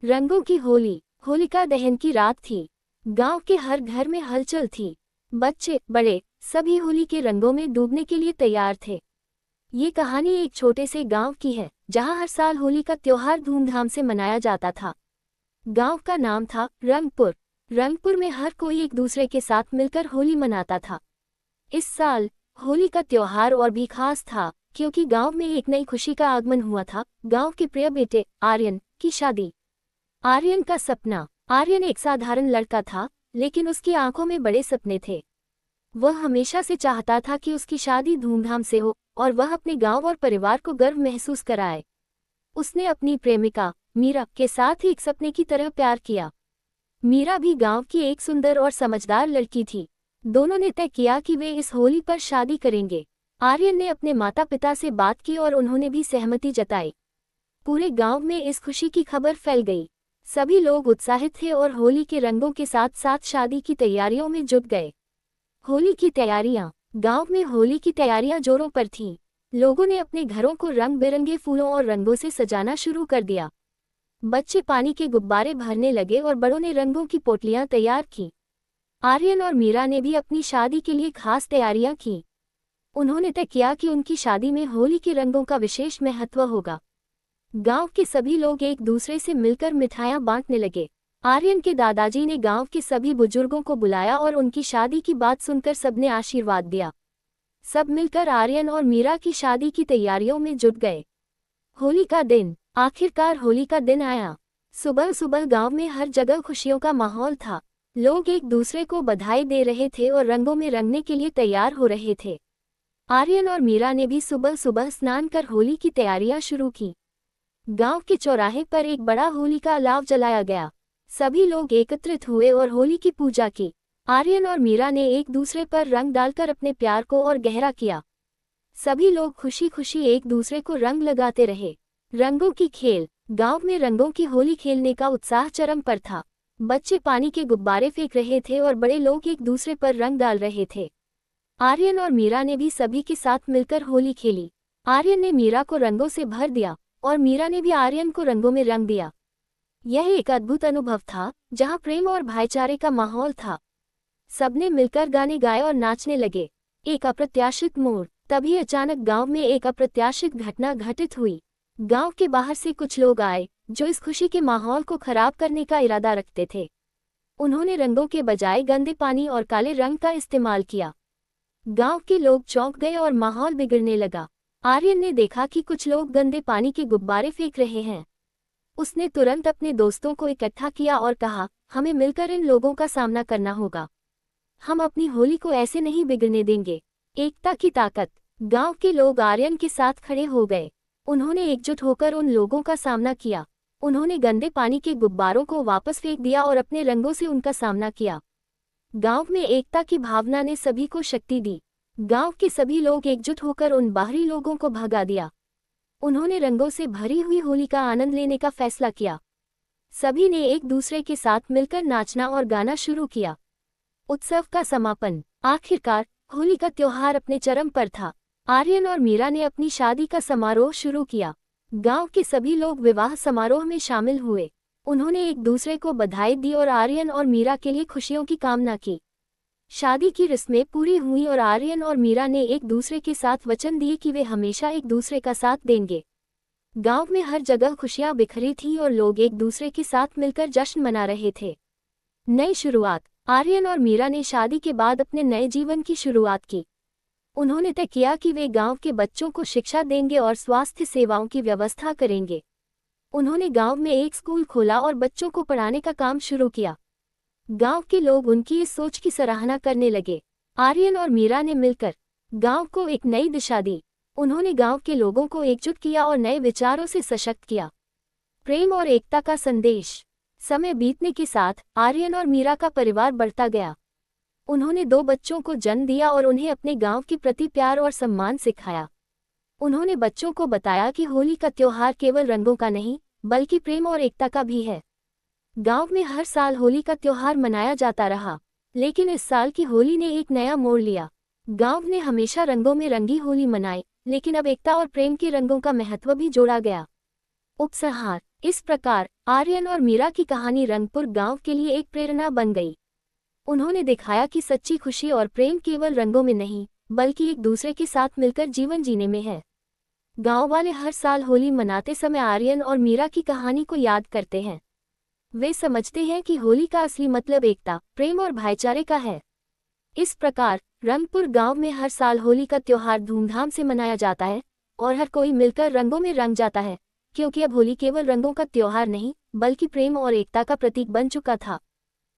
रंगों की होली। होलिका दहन की रात थी। गांव के हर घर में हलचल थी। बच्चे बड़े सभी होली के रंगों में डूबने के लिए तैयार थे। ये कहानी एक छोटे से गांव की है जहां हर साल होली का त्योहार धूमधाम से मनाया जाता था। गांव का नाम था रंगपुर। रंगपुर में हर कोई एक दूसरे के साथ मिलकर होली मनाता था। इस साल होली का त्योहार और भी खास था क्योंकि गांव में एक नई खुशी का आगमन हुआ था। गांव के प्रिय बेटे आर्यन की शादी। आर्यन का सपना। आर्यन एक साधारण लड़का था, लेकिन उसकी आंखों में बड़े सपने थे। वह हमेशा से चाहता था कि उसकी शादी धूमधाम से हो और वह अपने गांव और परिवार को गर्व महसूस कराए। उसने अपनी प्रेमिका मीरा के साथ ही एक सपने की तरह प्यार किया। मीरा भी गांव की एक सुंदर और समझदार लड़की थी। दोनों ने तय किया कि वे इस होली पर शादी करेंगे। आर्यन ने अपने माता पिता से बात की और उन्होंने भी सहमति जताई। पूरे गांव में इस खुशी की खबर फैल गई। सभी लोग उत्साहित थे और होली के रंगों के साथ साथ शादी की तैयारियों में जुट गए। होली की तैयारियां। गांव में होली की तैयारियां जोरों पर थीं। लोगों ने अपने घरों को रंग बिरंगे फूलों और रंगों से सजाना शुरू कर दिया। बच्चे पानी के गुब्बारे भरने लगे और बड़ों ने रंगों की पोटलियां तैयार की। आर्यन और मीरा ने भी अपनी शादी के लिए खास तैयारियां की। उन्होंने तय किया कि उनकी शादी में होली के रंगों का विशेष महत्व होगा। गांव के सभी लोग एक दूसरे से मिलकर मिठाइयां बांटने लगे। आर्यन के दादाजी ने गांव के सभी बुजुर्गों को बुलाया और उनकी शादी की बात सुनकर सबने आशीर्वाद दिया। सब मिलकर आर्यन और मीरा की शादी की तैयारियों में जुट गए। होली का दिन। आखिरकार होली का दिन आया। सुबह सुबह गांव में हर जगह खुशियों का माहौल था। लोग एक दूसरे को बधाई दे रहे थे और रंगों में रंगने के लिए तैयार हो रहे थे। आर्यन और मीरा ने भी सुबह सुबह स्नान कर होली की तैयारियां शुरू की। गांव के चौराहे पर एक बड़ा होली का अलाव जलाया गया। सभी लोग एकत्रित हुए और होली की पूजा की। आर्यन और मीरा ने एक दूसरे पर रंग डालकर अपने प्यार को और गहरा किया। सभी लोग खुशी खुशी एक दूसरे को रंग लगाते रहे। रंगों की खेल। गांव में रंगों की होली खेलने का उत्साह चरम पर था। बच्चे पानी के गुब्बारे फेंक रहे थे और बड़े लोग एक दूसरे पर रंग डाल रहे थे। आर्यन और मीरा ने भी सभी के साथ मिलकर होली खेली। आर्यन ने मीरा को रंगों से भर दिया और मीरा ने भी आर्यन को रंगों में रंग दिया। यह एक अद्भुत अनुभव था जहां प्रेम और भाईचारे का माहौल था। सबने मिलकर गाने गाए और नाचने लगे। एक अप्रत्याशित मोड़। तभी अचानक गांव में एक अप्रत्याशित घटना घटित हुई। गांव के बाहर से कुछ लोग आए जो इस खुशी के माहौल को खराब करने का इरादा रखते थे। उन्होंने रंगों के बजाय गंदे पानी और काले रंग का इस्तेमाल किया। गांव के लोग चौंक गए और माहौल बिगड़ने लगा। आर्यन ने देखा कि कुछ लोग गंदे पानी के गुब्बारे फेंक रहे हैं। उसने तुरंत अपने दोस्तों को इकट्ठा किया और कहा, हमें मिलकर इन लोगों का सामना करना होगा। हम अपनी होली को ऐसे नहीं बिगड़ने देंगे। एकता की ताकत। गांव के लोग आर्यन के साथ खड़े हो गए। उन्होंने एकजुट होकर उन लोगों का सामना किया। उन्होंने गंदे पानी के गुब्बारों को वापस फेंक दिया और अपने रंगों से उनका सामना किया। गांव में एकता की भावना ने सभी को शक्ति दी। गांव के सभी लोग एकजुट होकर उन बाहरी लोगों को भगा दिया। उन्होंने रंगों से भरी हुई होली का आनंद लेने का फैसला किया। सभी ने एक दूसरे के साथ मिलकर नाचना और गाना शुरू किया। उत्सव का समापन। आखिरकार होली का त्योहार अपने चरम पर था। आर्यन और मीरा ने अपनी शादी का समारोह शुरू किया। गांव के सभी लोग विवाह समारोह में शामिल हुए। उन्होंने एक दूसरे को बधाई दी और आर्यन और मीरा के लिए खुशियों की कामना की। शादी की रस्में पूरी हुई और आर्यन और मीरा ने एक दूसरे के साथ वचन दिए कि वे हमेशा एक दूसरे का साथ देंगे। गांव में हर जगह खुशियां बिखरी थीं और लोग एक दूसरे के साथ मिलकर जश्न मना रहे थे। नई शुरुआत। आर्यन और मीरा ने शादी के बाद अपने नए जीवन की शुरुआत की। उन्होंने तय किया कि वे गांव के बच्चों को शिक्षा देंगे और स्वास्थ्य सेवाओं की व्यवस्था करेंगे। उन्होंने गांव में एक स्कूल खोला और बच्चों को पढ़ाने का काम शुरू किया। गांव के लोग उनकी इस सोच की सराहना करने लगे। आर्यन और मीरा ने मिलकर गांव को एक नई दिशा दी। उन्होंने गांव के लोगों को एकजुट किया और नए विचारों से सशक्त किया। प्रेम और एकता का संदेश। समय बीतने के साथ आर्यन और मीरा का परिवार बढ़ता गया। उन्होंने 2 बच्चों को जन्म दिया और उन्हें अपने गांव के प्रति प्यार और सम्मान सिखाया। उन्होंने बच्चों को बताया कि होली का त्योहार केवल रंगों का नहीं, बल्कि प्रेम और एकता का भी है। गांव में हर साल होली का त्योहार मनाया जाता रहा, लेकिन इस साल की होली ने एक नया मोड़ लिया। गांव ने हमेशा रंगों में रंगी होली मनाई, लेकिन अब एकता और प्रेम के रंगों का महत्व भी जोड़ा गया। उपसंहार। इस प्रकार आर्यन और मीरा की कहानी रंगपुर गांव के लिए एक प्रेरणा बन गई। उन्होंने दिखाया कि सच्ची खुशी और प्रेम केवल रंगों में नहीं, बल्कि एक दूसरे के साथ मिलकर जीवन जीने में है। गांव वाले हर साल होली मनाते समय आर्यन और मीरा की कहानी को याद करते हैं। वे समझते हैं कि होली का असली मतलब एकता, प्रेम और भाईचारे का है। इस प्रकार रंगपुर गांव में हर साल होली का त्योहार धूमधाम से मनाया जाता है और हर कोई मिलकर रंगों में रंग जाता है, क्योंकि अब होली केवल रंगों का त्योहार नहीं, बल्कि प्रेम और एकता का प्रतीक बन चुका था।